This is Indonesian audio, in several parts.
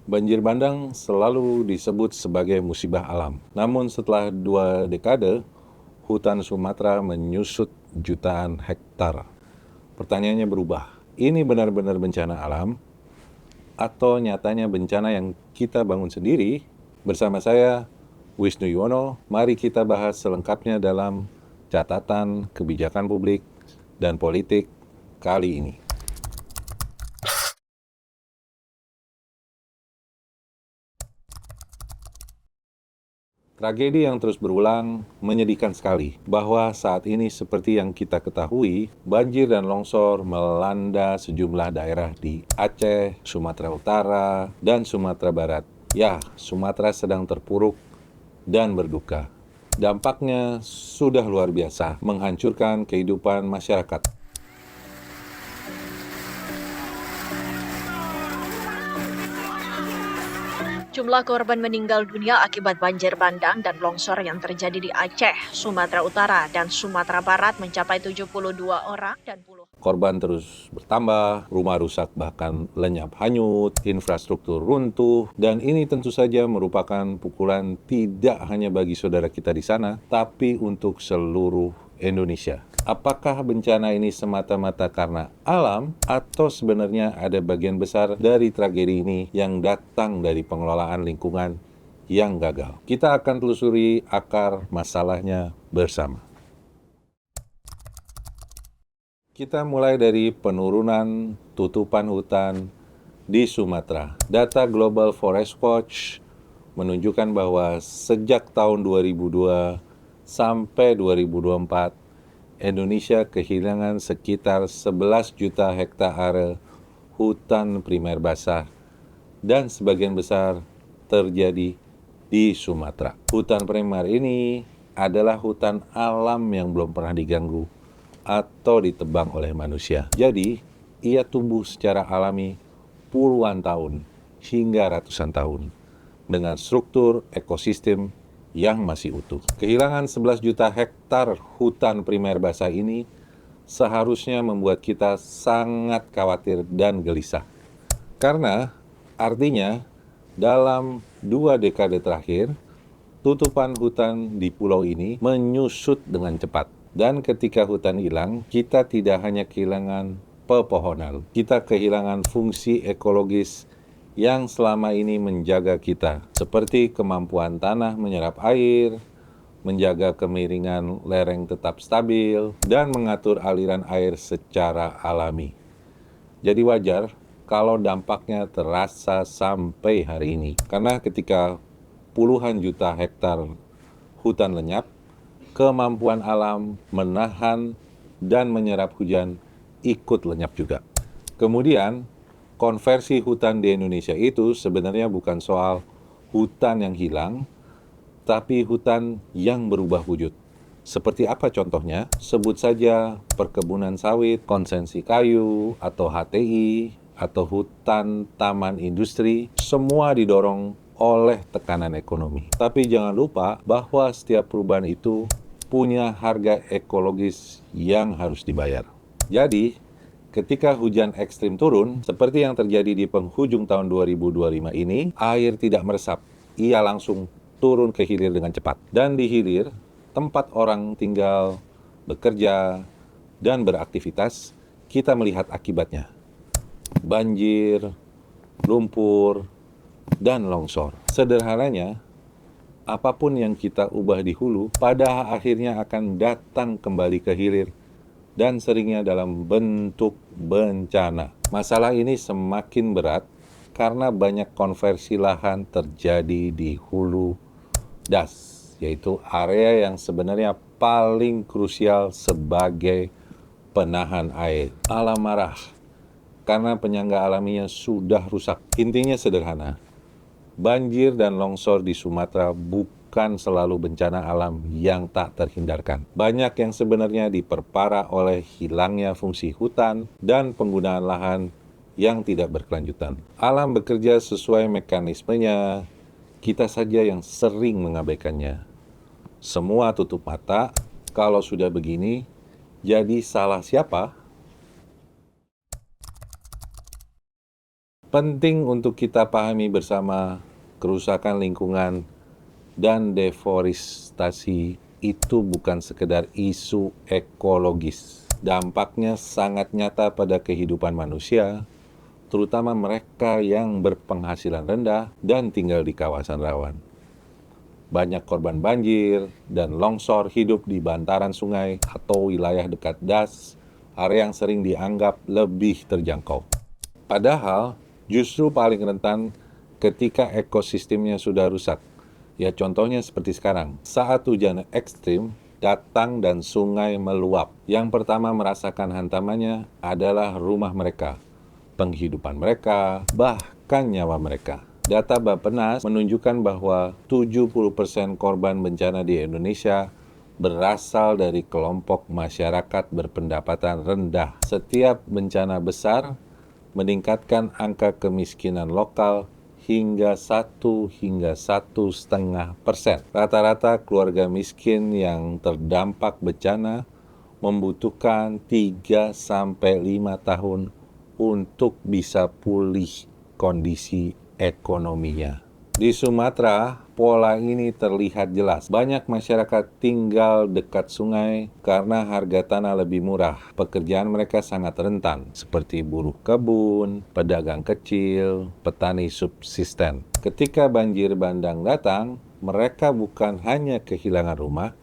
Banjir bandang selalu disebut sebagai musibah alam. Namun setelah 2 dekade, hutan Sumatera menyusut jutaan hektar. Pertanyaannya berubah. Ini benar-benar bencana alam atau nyatanya bencana yang kita bangun sendiri? Bersama saya, Wisnu Yuwono, mari kita bahas selengkapnya dalam catatan kebijakan publik dan politik kali ini. Tragedi yang terus berulang menyedihkan sekali bahwa saat ini seperti yang kita ketahui, banjir dan longsor melanda sejumlah daerah di Aceh, Sumatera Utara, dan Sumatera Barat. Ya, Sumatera sedang terpuruk dan berduka. Dampaknya sudah luar biasa, menghancurkan kehidupan masyarakat. Jumlah korban meninggal dunia akibat banjir bandang dan longsor yang terjadi di Aceh, Sumatera Utara, dan Sumatera Barat mencapai 72 orang dan puluhan. Korban terus bertambah, rumah rusak bahkan lenyap hanyut, infrastruktur runtuh, dan ini tentu saja merupakan pukulan tidak hanya bagi saudara kita di sana, tapi untuk seluruh Indonesia. Apakah bencana ini semata-mata karena alam atau sebenarnya ada bagian besar dari tragedi ini yang datang dari pengelolaan lingkungan yang gagal? Kita akan telusuri akar masalahnya bersama. Kita mulai dari penurunan tutupan hutan di Sumatera. Data Global Forest Watch menunjukkan bahwa sejak tahun 2002 sampai 2024, Indonesia kehilangan sekitar 11 juta hektare hutan primer basah dan sebagian besar terjadi di Sumatera. Hutan primer ini adalah hutan alam yang belum pernah diganggu atau ditebang oleh manusia. Jadi, ia tumbuh secara alami puluhan tahun hingga ratusan tahun dengan struktur ekosistem yang masih utuh. Kehilangan 11 juta hektar hutan primer basah ini seharusnya membuat kita sangat khawatir dan gelisah. Karena artinya dalam 2 dekade terakhir, tutupan hutan di pulau ini menyusut dengan cepat. Dan ketika hutan hilang, kita tidak hanya kehilangan pepohonan, kita kehilangan fungsi ekologis yang selama ini menjaga kita, seperti kemampuan tanah menyerap air, menjaga kemiringan lereng tetap stabil, dan mengatur aliran air secara alami. Jadi wajar kalau dampaknya terasa sampai hari ini. Karena ketika puluhan juta hektar hutan lenyap, kemampuan alam menahan dan menyerap hujan ikut lenyap juga. Kemudian, konversi hutan di Indonesia itu sebenarnya bukan soal hutan yang hilang, tapi hutan yang berubah wujud. Seperti apa contohnya? Sebut saja perkebunan sawit, konsesi kayu, atau HTI, atau hutan taman industri, semua didorong oleh tekanan ekonomi. Tapi jangan lupa bahwa setiap perubahan itu punya harga ekologis yang harus dibayar. Jadi, ketika hujan ekstrim turun, seperti yang terjadi di penghujung tahun 2025 ini, air tidak meresap. Ia langsung turun ke hilir dengan cepat. Dan di hilir, tempat orang tinggal, bekerja, dan beraktivitas, kita melihat akibatnya. Banjir, lumpur, dan longsor. Sederhananya, apapun yang kita ubah di hulu, pada akhirnya akan datang kembali ke hilir dan seringnya dalam bentuk bencana. Masalah ini semakin berat karena banyak konversi lahan terjadi di hulu das, yaitu area yang sebenarnya paling krusial sebagai penahan air. Alam marah karena penyangga alaminya sudah rusak. Intinya sederhana, banjir dan longsor di Sumatera bukan selalu bencana alam yang tak terhindarkan. Banyak yang sebenarnya diperparah oleh hilangnya fungsi hutan dan penggunaan lahan yang tidak berkelanjutan. Alam bekerja sesuai mekanismenya, kita saja yang sering mengabaikannya. Semua tutup mata, kalau sudah begini, jadi salah siapa? Penting untuk kita pahami bersama, kerusakan lingkungan dan deforestasi itu bukan sekedar isu ekologis. Dampaknya sangat nyata pada kehidupan manusia, terutama mereka yang berpenghasilan rendah dan tinggal di kawasan rawan. Banyak korban banjir dan longsor hidup di bantaran sungai atau wilayah dekat das, area yang sering dianggap lebih terjangkau. Padahal, justru paling rentan ketika ekosistemnya sudah rusak. Ya contohnya seperti sekarang, saat hujan ekstrim datang dan sungai meluap. Yang pertama merasakan hantamannya adalah rumah mereka, penghidupan mereka, bahkan nyawa mereka. Data Bappenas menunjukkan bahwa 70% korban bencana di Indonesia berasal dari kelompok masyarakat berpendapatan rendah. Setiap bencana besar meningkatkan angka kemiskinan lokal hingga 1 hingga 1,5%. Rata-rata keluarga miskin yang terdampak bencana membutuhkan 3-5 tahun untuk bisa pulih kondisi ekonominya. Di Sumatera, pola ini terlihat jelas. Banyak masyarakat tinggal dekat sungai karena harga tanah lebih murah. Pekerjaan mereka sangat rentan, seperti buruh kebun, pedagang kecil, petani subsisten. Ketika banjir bandang datang, mereka bukan hanya kehilangan rumah,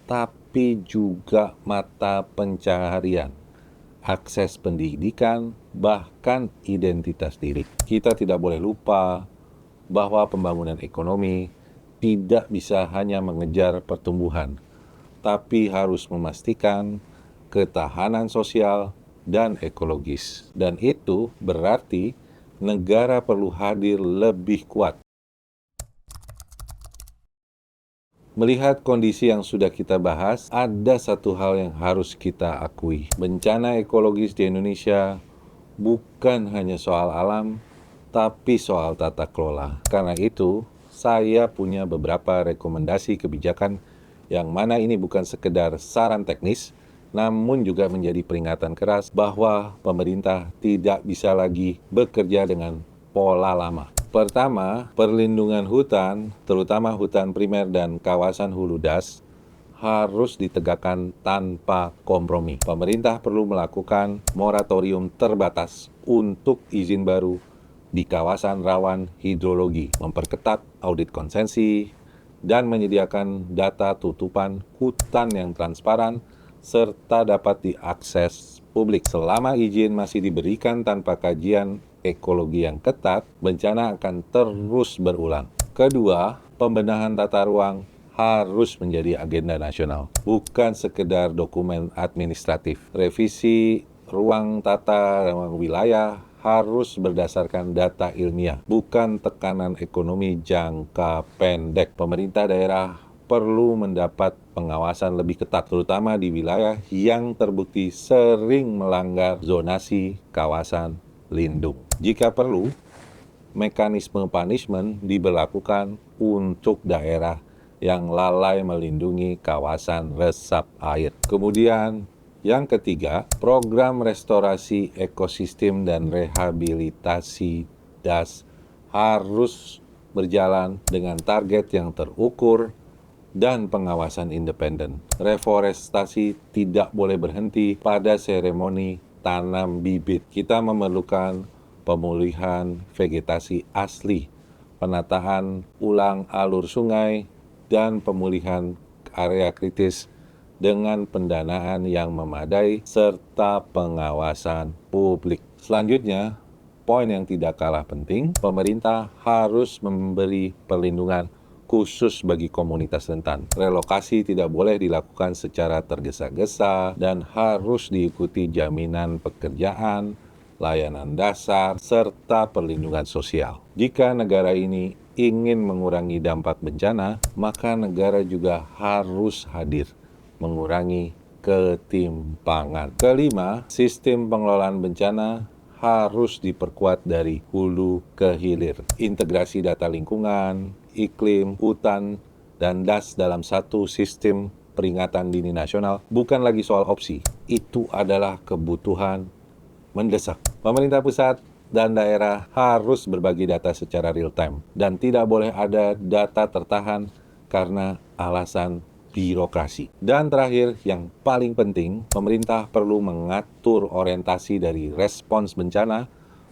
tapi juga mata pencaharian, akses pendidikan, bahkan identitas diri. Kita tidak boleh lupa bahwa pembangunan ekonomi tidak bisa hanya mengejar pertumbuhan, tapi harus memastikan ketahanan sosial dan ekologis. Dan itu berarti negara perlu hadir lebih kuat. Melihat kondisi yang sudah kita bahas, ada satu hal yang harus kita akui. Bencana ekologis di Indonesia bukan hanya soal alam, tapi soal tata kelola. Karena itu, saya punya beberapa rekomendasi kebijakan yang mana ini bukan sekedar saran teknis, namun juga menjadi peringatan keras bahwa pemerintah tidak bisa lagi bekerja dengan pola lama. Pertama, perlindungan hutan, terutama hutan primer dan kawasan hulu das, harus ditegakkan tanpa kompromi. Pemerintah perlu melakukan moratorium terbatas untuk izin baru di kawasan rawan hidrologi, memperketat audit konsensi, dan menyediakan data tutupan hutan yang transparan serta dapat diakses publik. Selama izin masih diberikan tanpa kajian ekologi yang ketat, bencana akan terus berulang. Kedua, pembenahan tata ruang harus menjadi agenda nasional, bukan sekedar dokumen administratif. Revisi ruang tata ruang wilayah harus berdasarkan data ilmiah, bukan tekanan ekonomi jangka pendek. Pemerintah daerah perlu mendapat pengawasan lebih ketat, terutama di wilayah yang terbukti sering melanggar zonasi kawasan lindung. Jika perlu, mekanisme punishment diberlakukan untuk daerah yang lalai melindungi kawasan resap air. Kemudian, yang ketiga, program restorasi ekosistem dan rehabilitasi das harus berjalan dengan target yang terukur dan pengawasan independen. Reforestasi tidak boleh berhenti pada seremoni tanam bibit. Kita memerlukan pemulihan vegetasi asli, penataan ulang alur sungai, dan pemulihan area kritis dengan pendanaan yang memadai serta pengawasan publik. Selanjutnya, poin yang tidak kalah penting, pemerintah harus memberi perlindungan khusus bagi komunitas rentan. Relokasi tidak boleh dilakukan secara tergesa-gesa dan harus diikuti jaminan pekerjaan, layanan dasar, serta perlindungan sosial. Jika negara ini ingin mengurangi dampak bencana, maka negara juga harus hadir mengurangi ketimpangan. Kelima, sistem pengelolaan bencana harus diperkuat dari hulu ke hilir. Integrasi data lingkungan, iklim, hutan, dan das dalam satu sistem peringatan dini nasional bukan lagi soal opsi. Itu adalah kebutuhan mendesak. Pemerintah pusat dan daerah harus berbagi data secara real time dan tidak boleh ada data tertahan karena alasan birokrasi. Dan terakhir, yang paling penting, pemerintah perlu mengatur orientasi dari respons bencana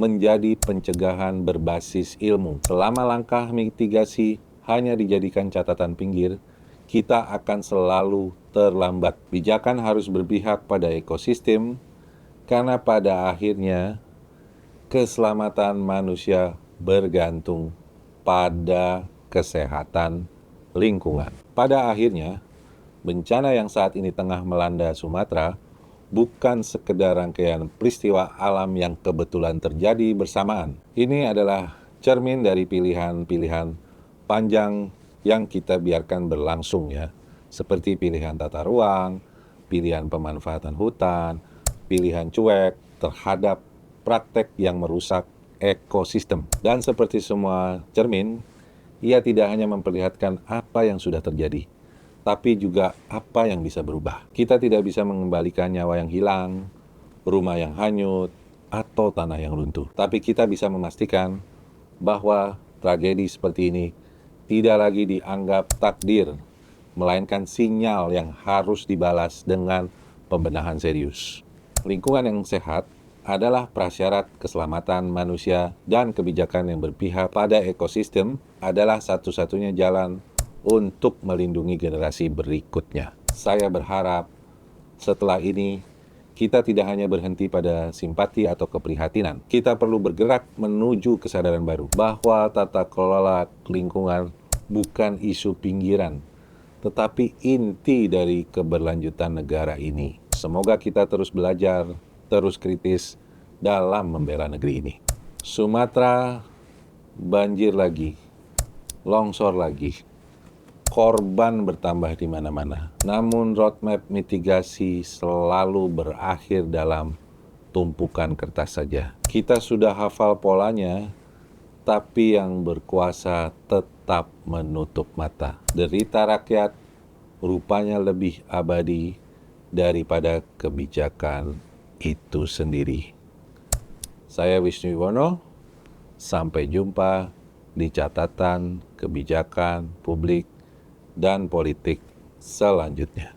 menjadi pencegahan berbasis ilmu. Selama langkah mitigasi hanya dijadikan catatan pinggir, kita akan selalu terlambat. Kebijakan harus berpihak pada ekosistem, karena pada akhirnya keselamatan manusia bergantung pada kesehatan lingkungan. Pada akhirnya, bencana yang saat ini tengah melanda Sumatera bukan sekedar rangkaian peristiwa alam yang kebetulan terjadi bersamaan. Ini adalah cermin dari pilihan-pilihan panjang yang kita biarkan berlangsung ya, seperti pilihan tata ruang, pilihan pemanfaatan hutan, pilihan cuek terhadap praktek yang merusak ekosistem. Dan seperti semua cermin, ia tidak hanya memperlihatkan apa yang sudah terjadi, tapi juga apa yang bisa berubah. Kita tidak bisa mengembalikan nyawa yang hilang, rumah yang hanyut, atau tanah yang runtuh. Tapi kita bisa memastikan bahwa tragedi seperti ini tidak lagi dianggap takdir, melainkan sinyal yang harus dibalas dengan pembenahan serius. Lingkungan yang sehat adalah prasyarat keselamatan manusia, dan kebijakan yang berpihak pada ekosistem adalah satu-satunya jalan untuk melindungi generasi berikutnya. Saya berharap setelah ini kita tidak hanya berhenti pada simpati atau keprihatinan. Kita perlu bergerak menuju kesadaran baru bahwa tata kelola lingkungan bukan isu pinggiran, tetapi inti dari keberlanjutan negara ini. Semoga kita terus belajar, terus kritis dalam membela negeri ini. Sumatera banjir lagi, longsor lagi, korban bertambah di mana-mana. Namun roadmap mitigasi selalu berakhir dalam tumpukan kertas saja. Kita sudah hafal polanya, tapi yang berkuasa tetap menutup mata. Derita rakyat rupanya lebih abadi daripada kebijakan itu sendiri. Saya Wisnu Yuwono, sampai jumpa di catatan kebijakan publik dan politik selanjutnya.